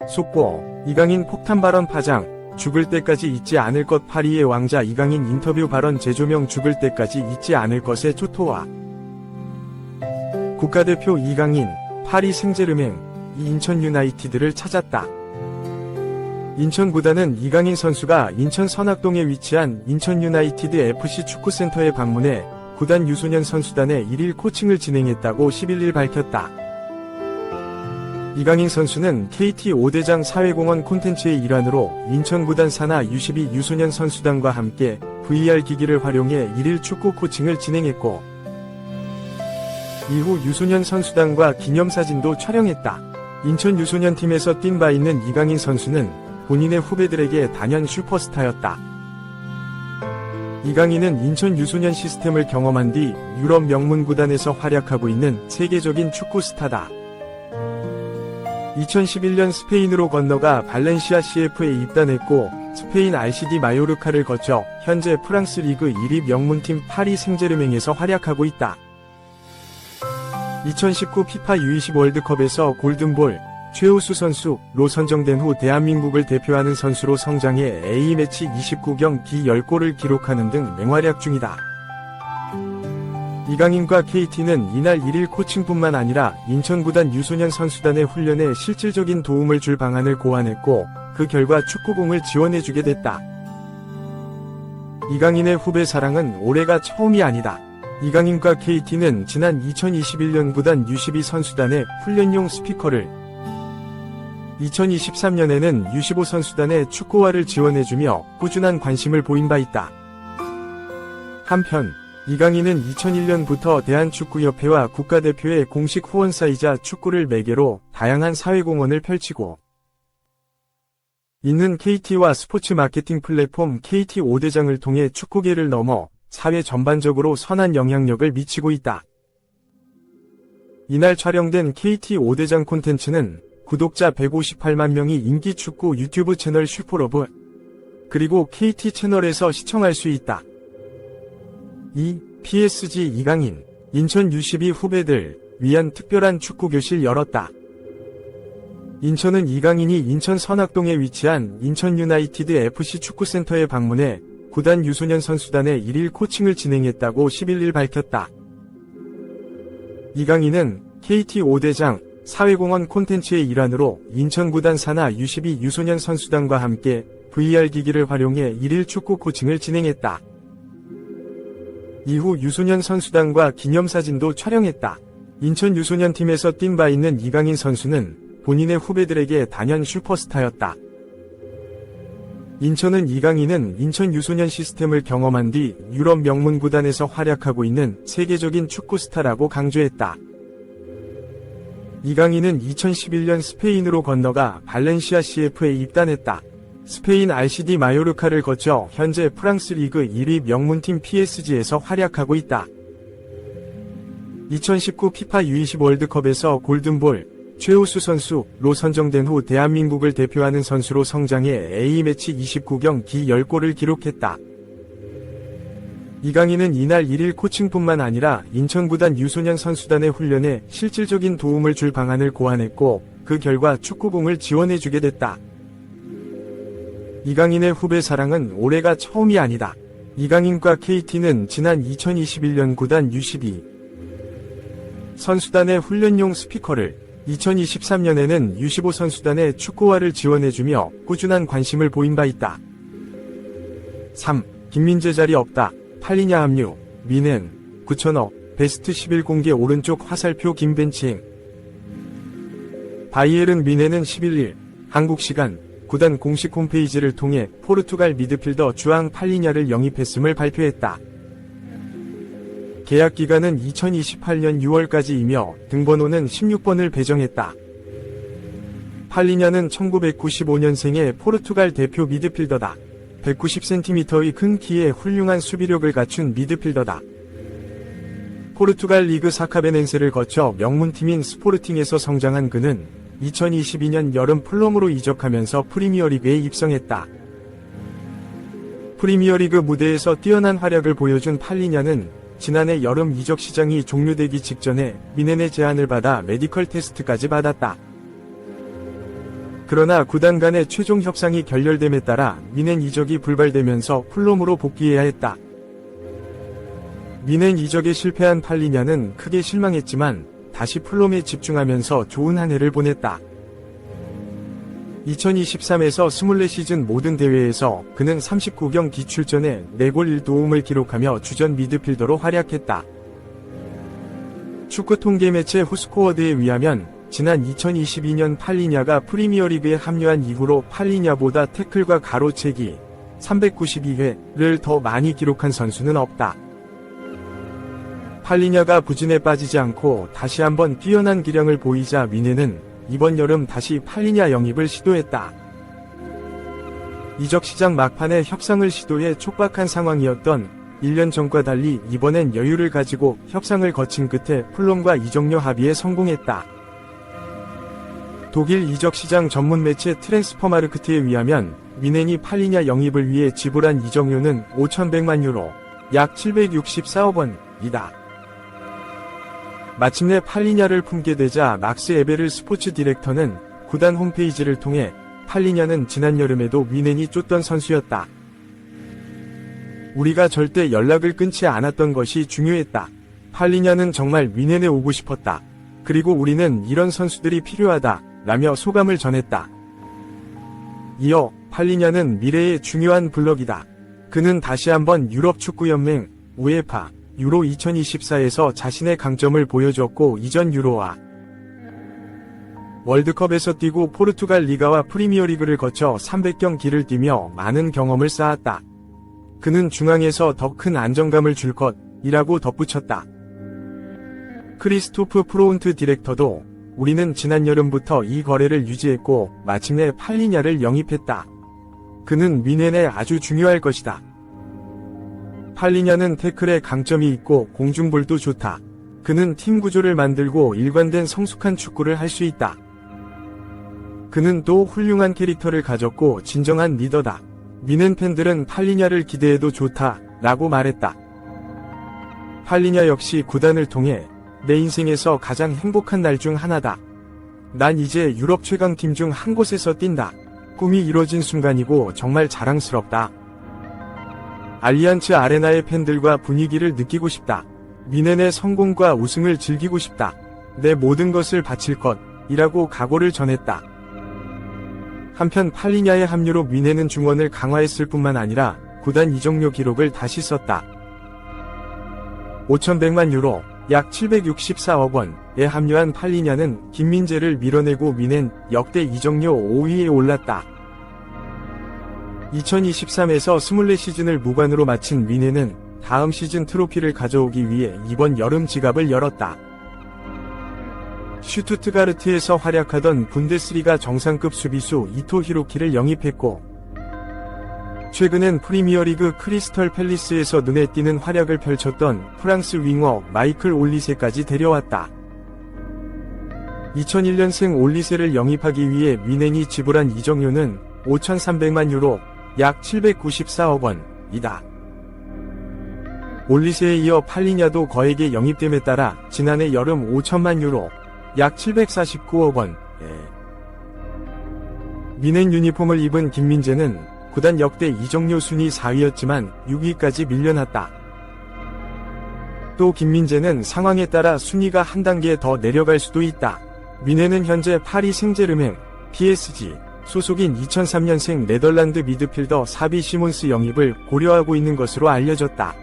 속보, 이강인 폭탄 발언 파장, 죽을 때까지 잊지 않을 것. 파리의 왕자 이강인 인터뷰 발언 재조명. 죽을 때까지 잊지 않을 것의 초토화. 국가대표 이강인, 파리 생제르맹, 인천 유나이티드를 찾았다. 인천 구단은 이강인 선수가 인천 선악동에 위치한 인천 유나이티드 FC 축구센터에 방문해 구단 유소년 선수단의 1일 코칭을 진행했다고 11일 밝혔다. 이강인 선수는 KT 5대장 사회공헌 콘텐츠의 일환으로 인천 구단 산하 U12 유소년 선수단과 함께 VR 기기를 활용해 1일 축구 코칭을 진행했고, 이후 유소년 선수단과 기념사진도 촬영했다. 인천 유소년 팀에서 뛴 바 있는 이강인 선수는 본인의 후배들에게 단연 슈퍼스타였다. 이강인은 인천 유소년 시스템을 경험한 뒤 유럽 명문 구단에서 활약하고 있는 세계적인 축구 스타다. 2011년 스페인으로 건너가 발렌시아 CF에 입단했고, 스페인 RCD 마요르카를 거쳐 현재 프랑스 리그 1위 명문팀 파리 생제르맹에서 활약하고 있다. 2019 피파 U20 월드컵에서 골든볼 최우수 선수로 선정된 후 대한민국을 대표하는 선수로 성장해 A매치 29경기 10골을 기록하는 등 맹활약 중이다. 이강인과 KT는 이날 1일 코칭뿐만 아니라 인천구단 유소년 선수단의 훈련에 실질적인 도움을 줄 방안을 고안했고, 그 결과 축구공을 지원해주게 됐다. 이강인의 후배 사랑은 올해가 처음이 아니다. 이강인과 KT는 지난 2021년 구단 U12 선수단의 훈련용 스피커를, 2023년에는 U15 선수단의 축구화를 지원해주며 꾸준한 관심을 보인 바 있다. 한편 이강인은 2001년부터 대한축구협회와 국가대표의 공식 후원사이자 축구를 매개로 다양한 사회공헌을 펼치고 있는 KT와 스포츠 마케팅 플랫폼 KT 5대장을 통해 축구계를 넘어 사회 전반적으로 선한 영향력을 미치고 있다. 이날 촬영된 KT 5대장 콘텐츠는 구독자 158만 명이 인기 축구 유튜브 채널 슈퍼러브, 그리고 KT 채널에서 시청할 수 있다. PSG 이강인, 인천 U12 후배들 위한 특별한 축구교실 열었다. 인천은 이강인이 인천 선악동에 위치한 인천 유나이티드 FC 축구센터에 방문해 구단 유소년 선수단의 1일 코칭을 진행했다고 11일 밝혔다. 이강인은 KT 5대장 사회공헌 콘텐츠의 일환으로 인천 구단 산하 U12 유소년 선수단과 함께 VR 기기를 활용해 1일 축구 코칭을 진행했다. 이후 유소년 선수단과 기념사진도 촬영했다. 인천 유소년 팀에서 뛴 바 있는 이강인 선수는 본인의 후배들에게 단연 슈퍼스타였다. 인천은 이강인은 인천 유소년 시스템을 경험한 뒤 유럽 명문 구단에서 활약하고 있는 세계적인 축구 스타라고 강조했다. 이강인은 2011년 스페인으로 건너가 발렌시아 CF에 입단했다. 스페인 RCD 마요르카를 거쳐 현재 프랑스 리그 1위 명문팀 PSG에서 활약하고 있다. 2019 피파 U20 월드컵에서 골든볼 최우수 선수로 선정된 후 대한민국을 대표하는 선수로 성장해 A매치 29경기 10골을 기록했다. 이강인은 이날 1일 코칭뿐만 아니라 인천구단 유소년 선수단의 훈련에 실질적인 도움을 줄 방안을 고안했고, 그 결과 축구공을 지원해주게 됐다. 이강인의 후배 사랑은 올해가 처음이 아니다. 이강인과 KT는 지난 2021년 구단 U12 선수단의 훈련용 스피커를, 2023년에는 U15 선수단의 축구화를 지원해주며 꾸준한 관심을 보인 바 있다. 3. 김민재 자리 없다. 팔리냐 합류. 미넨 9천억. 베스트 11 공개. 오른쪽 화살표 김벤치행. 바이에른 미넨은 11일 한국 시간 구단 공식 홈페이지를 통해 포르투갈 미드필더 주앙 팔리냐를 영입했음을 발표했다. 계약 기간은 2028년 6월까지이며 등번호는 16번을 배정했다. 팔리냐는 1995년생의 포르투갈 대표 미드필더다. 190cm의 큰 키에 훌륭한 수비력을 갖춘 미드필더다. 포르투갈 리그 사카베넨세를 거쳐 명문팀인 스포르팅에서 성장한 그는 2022년 여름 플럼으로 이적하면서 프리미어리그에 입성했다. 프리미어리그 무대에서 뛰어난 활약을 보여준 팔리냐는 지난해 여름 이적 시장이 종료되기 직전에 미넨의 제안을 받아 메디컬 테스트까지 받았다. 그러나 구단 간의 최종 협상이 결렬됨에 따라 미넨 이적이 불발되면서 풀롬으로 복귀해야 했다. 미넨 이적에 실패한 팔리냐는 크게 실망했지만 다시 풀롬에 집중하면서 좋은 한 해를 보냈다. 2023에서 24시즌 모든 대회에서 그는 39경 기출전에 4골 1도움을 기록하며 주전 미드필더로 활약했다. 축구 통계 매체 후스코워드에 의하면 지난 2022년 팔리냐가 프리미어리그에 합류한 이후로 팔리냐보다 태클과 가로채기 392회를 더 많이 기록한 선수는 없다. 팔리냐가 부진에 빠지지 않고 다시 한번 뛰어난 기량을 보이자 미넨은 이번 여름 다시 팔리냐 영입을 시도했다. 이적 시장 막판에 협상을 시도해 촉박한 상황이었던 1년 전과 달리 이번엔 여유를 가지고 협상을 거친 끝에 풀롬과 이적료 합의에 성공했다. 독일 이적 시장 전문 매체 트랜스퍼마르크트에 의하면 미넨이 팔리냐 영입을 위해 지불한 이적료는 5,100만 유로, 약 764억 원이다. 마침내 팔리냐를 품게 되자 막스 에베르 스포츠 디렉터는 구단 홈페이지를 통해 팔리냐는 지난 여름에도 미넨이 쫓던 선수였다. 우리가 절대 연락을 끊지 않았던 것이 중요했다. 팔리냐는 정말 미넨에 오고 싶었다. 그리고 우리는 이런 선수들이 필요하다. 라며 소감을 전했다. 이어 팔리냐는 미래의 중요한 블럭이다. 그는 다시 한번 유럽 축구연맹 우에파 유로 2024에서 자신의 강점을 보여줬고 이전 유로와 월드컵에서 뛰고 포르투갈 리가와 프리미어리그를 거쳐 300경기를 뛰며 많은 경험을 쌓았다. 그는 중앙에서 더 큰 안정감을 줄 것이라고 덧붙였다. 크리스토프 프로운트 디렉터도 우리는 지난 여름부터 이 거래를 유지했고 마침내 팔리냐를 영입했다. 그는 미넨에 아주 중요할 것이다. 팔리냐는 태클에 강점이 있고 공중볼도 좋다. 그는 팀 구조를 만들고 일관된 성숙한 축구를 할 수 있다. 그는 또 훌륭한 캐릭터를 가졌고 진정한 리더다. 미넨 팬들은 팔리냐를 기대해도 좋다 라고 말했다. 팔리냐 역시 구단을 통해 내 인생에서 가장 행복한 날 중 하나다. 난 이제 유럽 최강팀 중 한 곳에서 뛴다. 꿈이 이뤄진 순간이고 정말 자랑스럽다. 알리안츠 아레나의 팬들과 분위기를 느끼고 싶다. 미넨의 성공과 우승을 즐기고 싶다. 내 모든 것을 바칠 것이라고 각오를 전했다. 한편 팔리냐의 합류로 미넨은 중원을 강화했을 뿐만 아니라 구단 이적료 기록을 다시 썼다. 5,100만 유로, 약 764억 원에 합류한 팔리냐는 김민재를 밀어내고 미넨 역대 이적료 5위에 올랐다. 2023에서 24시즌을 무관으로 마친 미넨은 다음 시즌 트로피를 가져오기 위해 이번 여름 지갑을 열었다. 슈투트가르트에서 활약하던 분데스리가 정상급 수비수 이토 히로키를 영입했고 최근엔 프리미어리그 크리스털 팰리스에서 눈에 띄는 활약을 펼쳤던 프랑스 윙어 마이클 올리세까지 데려왔다. 2001년생 올리세를 영입하기 위해 미넨이 지불한 이적료는 5,300만 유로, 약 794억 원이다. 올리세에 이어 팔리냐도 거액의 영입됨에 따라 지난해 여름 5천만 유로, 약 749억 원에 미넨 유니폼을 입은 김민재는 구단 역대 이적료 순위 4위였지만 6위까지 밀려났다. 또 김민재는 상황에 따라 순위가 한 단계 더 내려갈 수도 있다. 미넨은 현재 파리 생제르맹 PSG 소속인 2003년생 네덜란드 미드필더 사비 시몬스 영입을 고려하고 있는 것으로 알려졌다.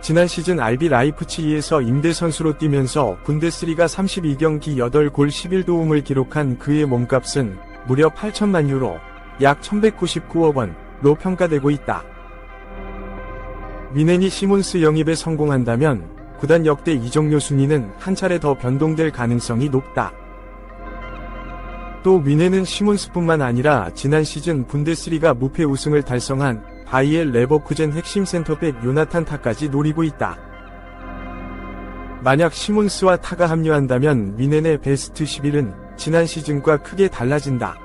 지난 시즌 RB 라이프치히에서 임대 선수로 뛰면서 분데스리가 32경기 8골 11도움을 기록한 그의 몸값은 무려 8천만 유로, 약 1199억 원로 평가되고 있다. 미넨이 시몬스 영입에 성공한다면 구단 역대 이적료 순위는 한 차례 더 변동될 가능성이 높다. 또 미넨은 시몬스뿐만 아니라 지난 시즌 분데스리가 무패 우승을 달성한 바이엘 레버쿠젠 핵심 센터백 요나탄 타까지 노리고 있다. 만약 시몬스와 타가 합류한다면 미넨의 베스트 11은 지난 시즌과 크게 달라진다.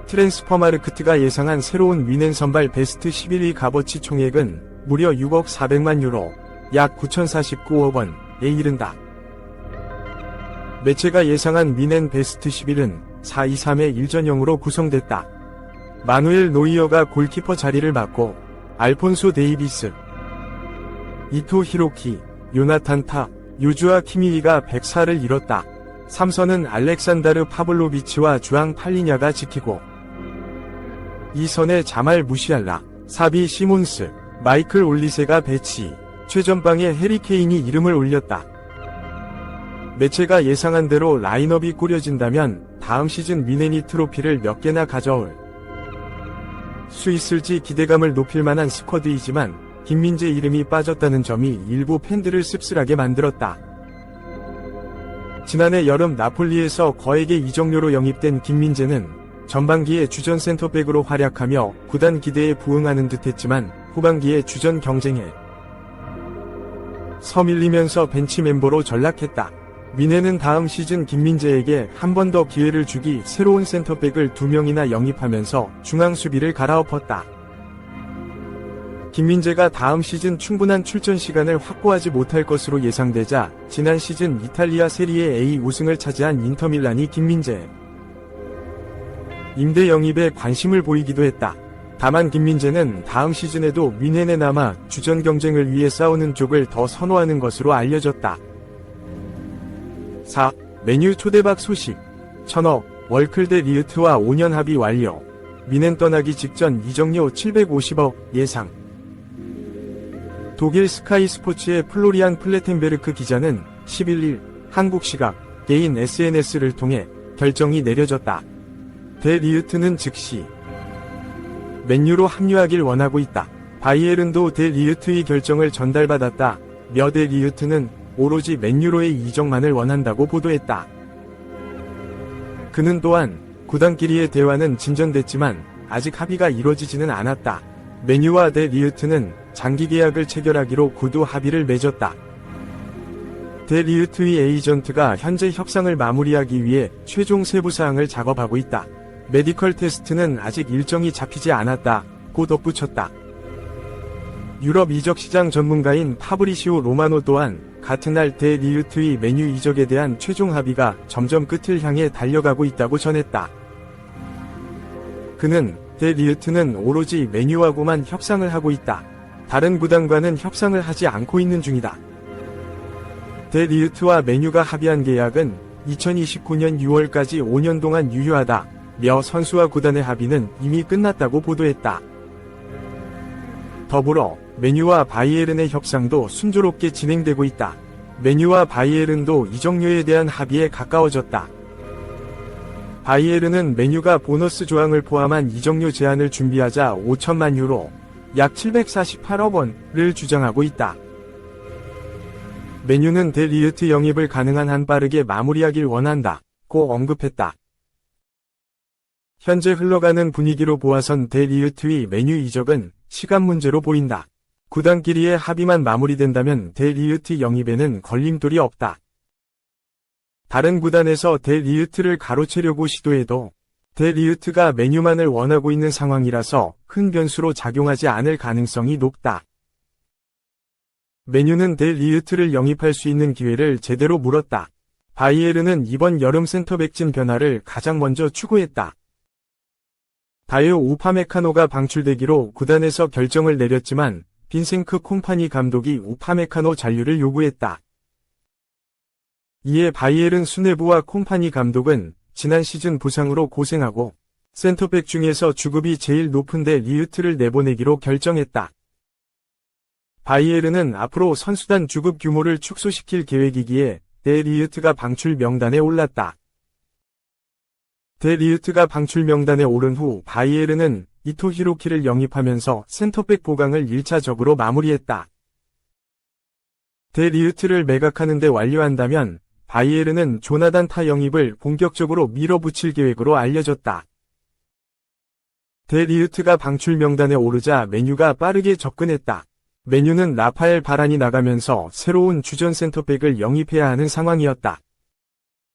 트랜스퍼마르크트가 예상한 새로운 미넨 선발 베스트 11위 값어치 총액은 무려 6억 400만 유로, 약 9,049억 원에 이른다. 매체가 예상한 미넨 베스트 11은 4-2-3의 1전형으로 구성됐다. 마누엘 노이어가 골키퍼 자리를 맡고 알폰소 데이비스, 이토 히로키, 요나탄 타, 요주아 키미히가 104를 이뤘다. 3선은 알렉산다르 파블로비치와 주앙 팔리냐가 지키고 2선에 자말 무시알라, 사비 시몬스, 마이클 올리세가 배치, 최전방에 해리케인이 이름을 올렸다. 매체가 예상한 대로 라인업이 꾸려진다면 다음 시즌 미네니 트로피를 몇 개나 가져올 수 있을지 기대감을 높일 만한 스쿼드이지만 김민재 이름이 빠졌다는 점이 일부 팬들을 씁쓸하게 만들었다. 지난해 여름 나폴리에서 거액의 이적료로 영입된 김민재는 전반기에 주전 센터백으로 활약하며 구단 기대에 부응하는 듯했지만 후반기에 주전 경쟁에 서밀리면서 벤치 멤버로 전락했다. 미네는 다음 시즌 김민재에게 한 번 더 기회를 주기 새로운 센터백을 2명이나 영입하면서 중앙 수비를 갈아엎었다. 김민재가 다음 시즌 충분한 출전 시간을 확보하지 못할 것으로 예상되자 지난 시즌 이탈리아 세리에 A 우승을 차지한 인터밀란이 김민재 임대 영입에 관심을 보이기도 했다. 다만 김민재는 다음 시즌에도 미넨에 남아 주전 경쟁을 위해 싸우는 쪽을 더 선호하는 것으로 알려졌다. 4. 메뉴 초대박 소식. 천억, 월클 대 리으트와 5년 합의 완료. 미넨 떠나기 직전 이적료 750억 예상. 독일 스카이 스포츠의 플로리안 플레텐베르크 기자는 11일 한국 시각 개인 SNS를 통해 결정이 내려졌다. 데 리으트는 즉시 맨유로 합류하길 원하고 있다. 바이에른도 데 리으트의 결정을 전달받았다. 며 데 리으트는 오로지 맨유로의 이적만을 원한다고 보도했다. 그는 또한 구단끼리의 대화는 진전됐지만 아직 합의가 이뤄지지는 않았다. 맨유와 데 리으트는 장기 계약을 체결하기로 구두 합의를 맺었다. 데 리으트의 에이전트가 현재 협상을 마무리하기 위해 최종 세부사항을 작업하고 있다. 메디컬 테스트는 아직 일정이 잡히지 않았다. 고 덧붙였다. 유럽 이적시장 전문가인 파브리시오 로마노 또한 같은 날 데 리으트의 맨유 이적에 대한 최종 합의가 점점 끝을 향해 달려가고 있다고 전했다. 그는 데 리으트는 오로지 맨유하고만 협상을 하고 있다. 다른 구단과는 협상을 하지 않고 있는 중이다. 데 리으트와 맨유가 합의한 계약은 2029년 6월까지 5년 동안 유효하다. 며 선수와 구단의 합의는 이미 끝났다고 보도했다. 더불어 맨유와 바이에른의 협상도 순조롭게 진행되고 있다. 맨유와 바이에른도 이적료에 대한 합의에 가까워졌다. 바이에른은 맨유가 보너스 조항을 포함한 이적료 제한을 준비하자 5천만 유로, 약 748억 원을 주장하고 있다. 맨유는 데 리으트 영입을 가능한 한 빠르게 마무리하길 원한다. 고 언급했다. 현재 흘러가는 분위기로 보아선 데 리으트의 맨유 이적은 시간 문제로 보인다. 구단끼리의 합의만 마무리된다면 데 리으트 영입에는 걸림돌이 없다. 다른 구단에서 데 리으트를 가로채려고 시도해도 데 리으트가 맨유만을 원하고 있는 상황이라서 큰 변수로 작용하지 않을 가능성이 높다. 맨유는 데 리으트를 영입할 수 있는 기회를 제대로 물었다. 바이에른은 이번 여름 센터백진 변화를 가장 먼저 추구했다. 다요 우파메카노가 방출되기로 구단에서 결정을 내렸지만 빈센크 콤파니 감독이 우파메카노 잔류를 요구했다. 이에 바이에른 수뇌부와 콤파니 감독은 지난 시즌 부상으로 고생하고 센터백 중에서 주급이 제일 높은 데 리으트를 내보내기로 결정했다. 바이에른은 앞으로 선수단 주급 규모를 축소시킬 계획이기에 데 리으트가 방출 명단에 올랐다. 데 리으트가 방출 명단에 오른 후 바이에른은 이토 히로키를 영입하면서 센터백 보강을 1차적으로 마무리했다. 데 리으트를 매각하는 데 완료한다면 바이에른은 조나단 타 영입을 본격적으로 밀어붙일 계획으로 알려졌다. 데 리으트가 방출 명단에 오르자 맨유가 빠르게 접근했다. 맨유는 라파엘 바란이 나가면서 새로운 주전 센터백을 영입해야 하는 상황이었다.